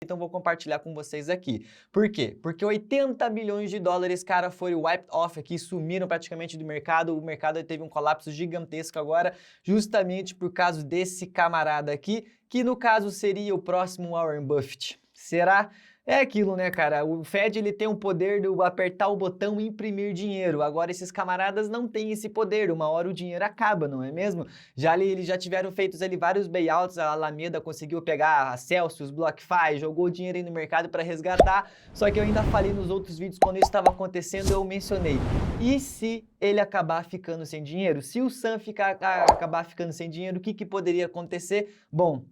Então vou compartilhar com vocês aqui. Por quê? Porque 80 bilhões de dólares, cara, foram wiped off aqui, sumiram praticamente do mercado. O mercado teve um colapso gigantesco agora, justamente por causa desse camarada aqui, que no caso seria o próximo Warren Buffett. Será? É aquilo, né, cara? O Fed, ele tem o poder de apertar o botão e imprimir dinheiro. Agora, esses camaradas não têm esse poder. Uma hora o dinheiro acaba, não é mesmo? Eles já tiveram feitos ali vários buyouts. A Alameda conseguiu pegar a Celsius, BlockFi, jogou dinheiro aí no mercado para resgatar. Só que eu ainda falei nos outros vídeos, quando isso estava acontecendo, eu mencionei. E se ele acabar ficando sem dinheiro? Se o Sam acabar ficando sem dinheiro, o que poderia acontecer? Bom,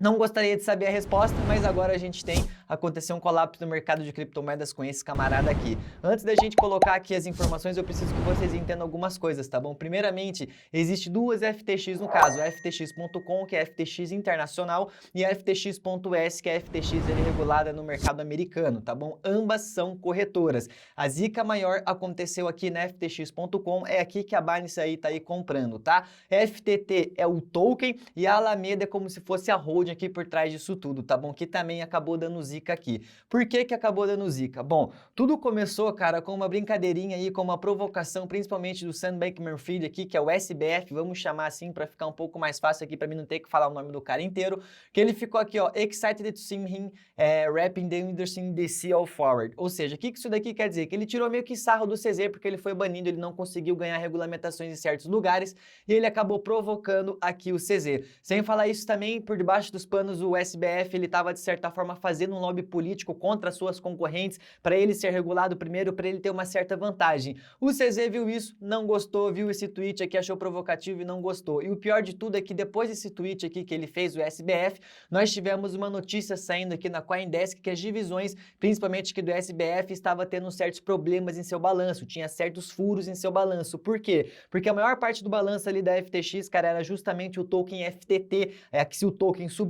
não gostaria de saber a resposta, mas agora a gente tem, aconteceu um colapso no mercado de criptomoedas com esse camarada aqui. Antes da gente colocar aqui as informações, eu preciso que vocês entendam algumas coisas, tá bom? Primeiramente, existe duas FTX no caso, a FTX.com, que é a FTX internacional, e a FTX.S, que é a FTX regulada no mercado americano, tá bom? Ambas são corretoras. A zica maior aconteceu aqui na FTX.com, é aqui que a Binance aí tá aí comprando, tá? FTT é o token e a Alameda é como se fosse a hold aqui por trás disso tudo, tá bom? Que também acabou dando zica aqui. Por que que acabou dando zica? Bom, tudo começou, cara, com uma brincadeirinha aí, com uma provocação, principalmente do Sam Bankman-Fried aqui, que é o SBF, vamos chamar assim para ficar um pouco mais fácil aqui, para mim não ter que falar o nome do cara inteiro, que ele ficou aqui, ó, excited to see him wrapping the industry in the sea of forward. Ou seja, o que isso daqui quer dizer? Que ele tirou meio que sarro do CZ, porque ele foi banido, ele não conseguiu ganhar regulamentações em certos lugares, e ele acabou provocando aqui o CZ. Sem falar isso também, por debaixo dos panos, o SBF, ele estava de certa forma fazendo um lobby político contra suas concorrentes para ele ser regulado primeiro, para ele ter uma certa vantagem. O CZ viu isso, não gostou, viu esse tweet aqui, achou provocativo e não gostou. E o pior de tudo é que depois desse tweet aqui que ele fez, o SBF, nós tivemos uma notícia saindo aqui na CoinDesk que as divisões, principalmente que do SBF, estava tendo certos problemas em seu balanço, tinha certos furos em seu balanço. Por quê? Porque a maior parte do balanço ali da FTX, cara, era justamente o token FTT, que se o token subia,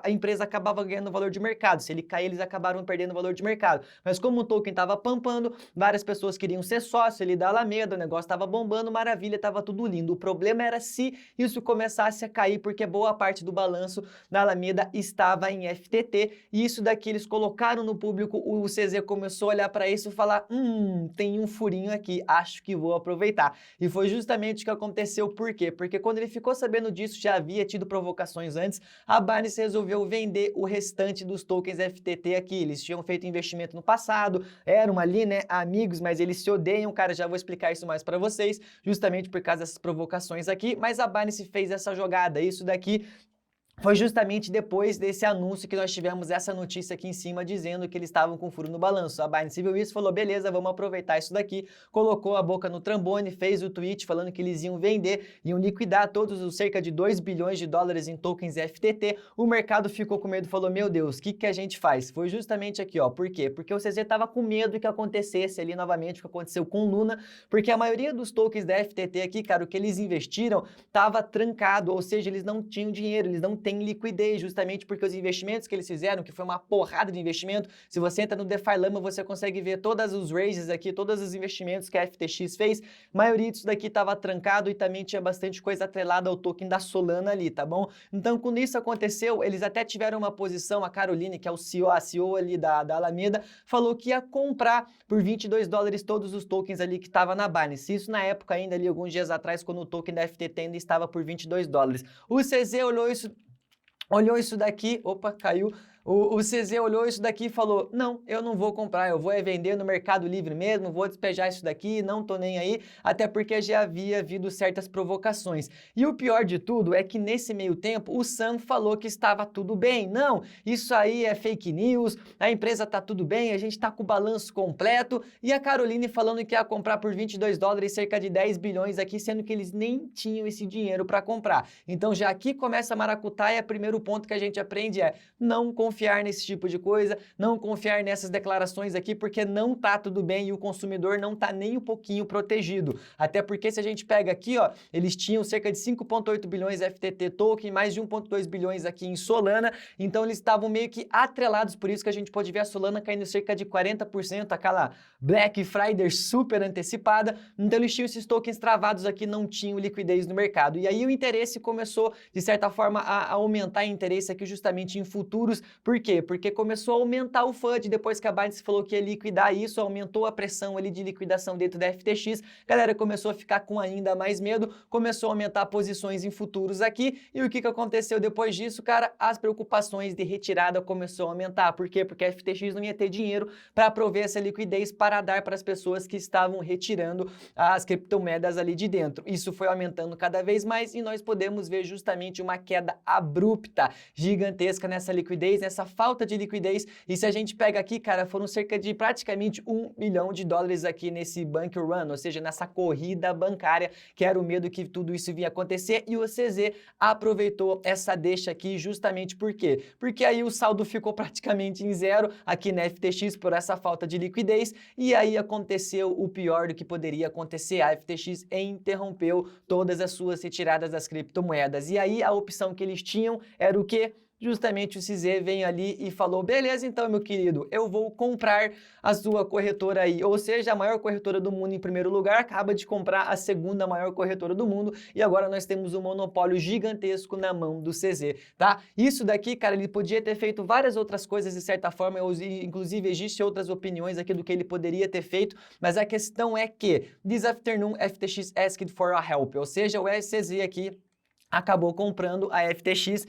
a empresa acabava ganhando valor de mercado, se ele cair, eles acabaram perdendo valor de mercado. Mas como o token estava pampando, várias pessoas queriam ser sócio ali da Alameda, o negócio estava bombando, maravilha, estava tudo lindo. O problema era se isso começasse a cair, porque boa parte do balanço da Alameda estava em FTT, e isso daqui eles colocaram no público, o CZ começou a olhar para isso e falar, tem um furinho aqui, acho que vou aproveitar. E foi justamente o que aconteceu, por quê? Porque quando ele ficou sabendo disso, já havia tido provocações antes, a Binance resolveu vender o restante dos tokens FTT aqui. Eles tinham feito investimento no passado, eram ali, né, amigos, mas eles se odeiam, cara, já vou explicar isso mais para vocês, justamente por causa dessas provocações aqui, mas a Binance fez essa jogada, isso daqui foi justamente depois desse anúncio que nós tivemos essa notícia aqui em cima dizendo que eles estavam com furo no balanço. A Binance viu isso e falou, beleza, vamos aproveitar isso daqui, colocou a boca no trambone, fez o tweet falando que eles iam vender, iam liquidar todos os cerca de 2 bilhões de dólares em tokens FTT. O mercado ficou com medo, falou, meu Deus, o que a gente faz? Foi justamente aqui, ó, por quê? Porque o CZ estava com medo que acontecesse ali novamente o que aconteceu com o Luna, porque a maioria dos tokens da FTT aqui, cara, o que eles investiram estava trancado, ou seja, eles não tinham dinheiro, eles não têm liquidez, justamente porque os investimentos que eles fizeram, que foi uma porrada de investimento, se você entra no DeFi Lama, você consegue ver todos os raises aqui, todos os investimentos que a FTX fez, a maioria disso daqui estava trancado e também tinha bastante coisa atrelada ao token da Solana ali, tá bom? Então, quando isso aconteceu, eles até tiveram uma posição, a Caroline, que é o CEO, a CEO ali da Alameda, falou que ia comprar por 22 dólares todos os tokens ali que estava na Binance. Isso na época ainda ali, alguns dias atrás, quando o token da FTT ainda estava por 22 dólares. O CZ olhou isso daqui, opa, caiu. O CZ olhou isso daqui e falou, não, eu não vou comprar, eu vou vender no Mercado Livre mesmo, vou despejar isso daqui, não tô nem aí, até porque já havia havido certas provocações. E o pior de tudo é que nesse meio tempo o Sam falou que estava tudo bem. Não, isso aí é fake news, a empresa tá tudo bem, a gente tá com o balanço completo, e a Caroline falando que ia comprar por 22 dólares cerca de 10 bilhões aqui, sendo que eles nem tinham esse dinheiro para comprar. Então já aqui começa a maracutaia, primeiro ponto que a gente aprende é não confiar nesse tipo de coisa, não confiar nessas declarações aqui, porque não tá tudo bem e o consumidor não tá nem um pouquinho protegido. Até porque se a gente pega aqui, ó, eles tinham cerca de 5,8 bilhões FTT token, mais de 1,2 bilhões aqui em Solana, então eles estavam meio que atrelados, por isso que a gente pode ver a Solana caindo cerca de 40%, aquela Black Friday super antecipada, então eles tinham esses tokens travados aqui, não tinham liquidez no mercado. E aí o interesse começou, de certa forma, a aumentar o interesse aqui justamente em futuros, Por quê? Porque começou a aumentar o FUD depois que a Binance falou que ia liquidar isso, aumentou a pressão ali de liquidação dentro da FTX, a galera começou a ficar com ainda mais medo, começou a aumentar posições em futuros aqui, e o que aconteceu depois disso, cara? As preocupações de retirada começou a aumentar. Por quê? Porque a FTX não ia ter dinheiro para prover essa liquidez para dar para as pessoas que estavam retirando as criptomoedas ali de dentro. Isso foi aumentando cada vez mais e nós podemos ver justamente uma queda abrupta, gigantesca nessa liquidez, nessa falta de liquidez. E se a gente pega aqui, cara, foram cerca de praticamente $1 bilhão aqui nesse bank run, ou seja, nessa corrida bancária, que era o medo que tudo isso vinha acontecer, e o CZ aproveitou essa deixa aqui justamente por quê? Porque aí o saldo ficou praticamente em zero aqui na FTX por essa falta de liquidez, e aí aconteceu o pior do que poderia acontecer. A FTX interrompeu todas as suas retiradas das criptomoedas, e aí a opção que eles tinham era o quê? Justamente o CZ vem ali e falou, beleza então, meu querido, eu vou comprar a sua corretora aí, ou seja, a maior corretora do mundo em primeiro lugar acaba de comprar a segunda maior corretora do mundo e agora nós temos um monopólio gigantesco na mão do CZ, tá? Isso daqui, cara, ele podia ter feito várias outras coisas de certa forma, inclusive existem outras opiniões aqui do que ele poderia ter feito, mas a questão é que, this afternoon FTX asked for a help, ou seja, o CZ aqui acabou comprando a FTX.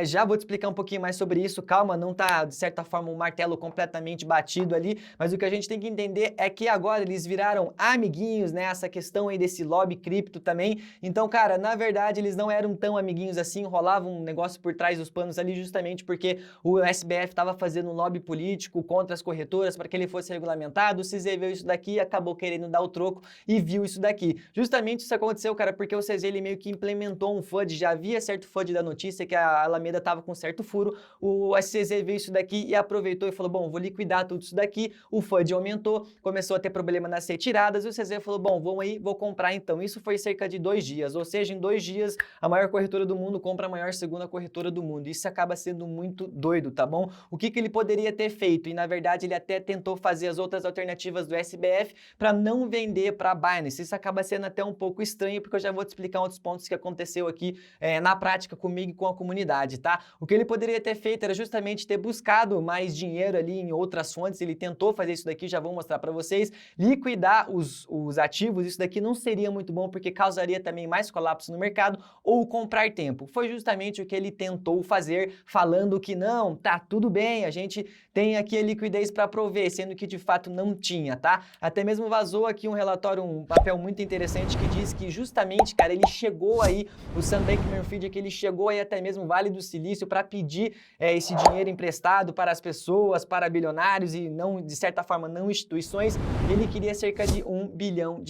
Já vou te explicar um pouquinho mais sobre isso, calma, não tá, de certa forma, um martelo completamente batido ali, mas o que a gente tem que entender é que agora eles viraram amiguinhos, né, essa questão aí desse lobby cripto também, então, cara, na verdade, eles não eram tão amiguinhos assim, rolava um negócio por trás dos panos ali, justamente porque o SBF estava fazendo um lobby político contra as corretoras para que ele fosse regulamentado, o CZ viu isso daqui e acabou querendo dar o troco e viu isso daqui. Justamente isso aconteceu, cara, porque o CZ, ele meio que implementou um FUD, já havia certo FUD da notícia que a Alameda estava com certo furo, o CZ viu isso daqui e aproveitou e falou, bom, vou liquidar tudo isso daqui, o FUD aumentou, começou a ter problema nas retiradas e o CZ falou, bom, vamos aí, vou comprar então. Isso foi cerca de 2 dias, ou seja, em 2 dias a maior corretora do mundo compra a maior segunda corretora do mundo. Isso acaba sendo muito doido, tá bom? O que ele poderia ter feito? E na verdade ele até tentou fazer as outras alternativas do SBF para não vender para a Binance. Isso acaba sendo até um pouco estranho, porque eu já vou te explicar outros pontos que aconteceu aqui na prática comigo e com a comunidade, tá? O que ele poderia ter feito era justamente ter buscado mais dinheiro ali em outras fontes, ele tentou fazer isso daqui, já vou mostrar para vocês, liquidar os ativos, isso daqui não seria muito bom porque causaria também mais colapso no mercado, ou comprar tempo. Foi justamente o que ele tentou fazer, falando que não, tá tudo bem, a gente tem aqui a liquidez para prover, sendo que de fato não tinha, tá? Até mesmo vazou aqui um relatório, um papel muito interessante que diz que justamente, cara, ele chegou aí, o Sam Bankman-Fried, que ele chegou aí até mesmo Vale do Silício para pedir esse dinheiro emprestado para as pessoas, para bilionários e não, de certa forma, não instituições. Ele queria cerca de $1 bilhão.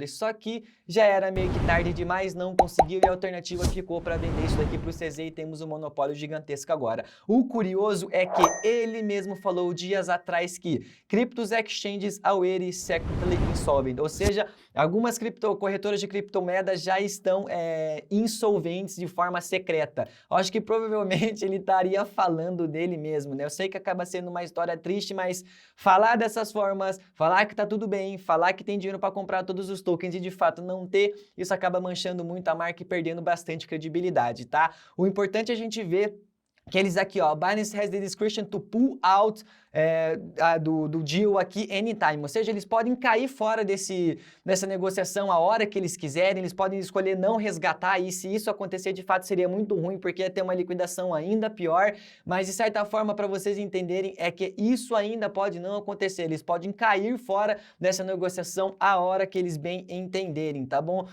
Só que já era meio que tarde demais, não conseguiu e a alternativa ficou para vender isso daqui para o CZ e temos um monopólio gigantesco agora. O curioso é que ele mesmo falou dias atrás que cryptos exchanges already secretly insolvent, ou seja, algumas corretoras de criptomoedas já estão insolventes de forma secreta. Eu acho que provavelmente ele estaria falando dele mesmo, né? Eu sei que acaba sendo uma história triste, mas falar dessas formas, falar que tá tudo bem, falar que tem dinheiro para comprar todos os tokens e de fato não ter, isso acaba manchando muito a marca e perdendo bastante credibilidade, tá? O importante é a gente ver que eles aqui, ó, Binance has the discretion to pull out do deal aqui anytime, ou seja, eles podem cair fora dessa negociação a hora que eles quiserem, eles podem escolher não resgatar e se isso acontecer de fato seria muito ruim porque ia ter uma liquidação ainda pior, mas de certa forma para vocês entenderem é que isso ainda pode não acontecer, eles podem cair fora dessa negociação a hora que eles bem entenderem, tá bom?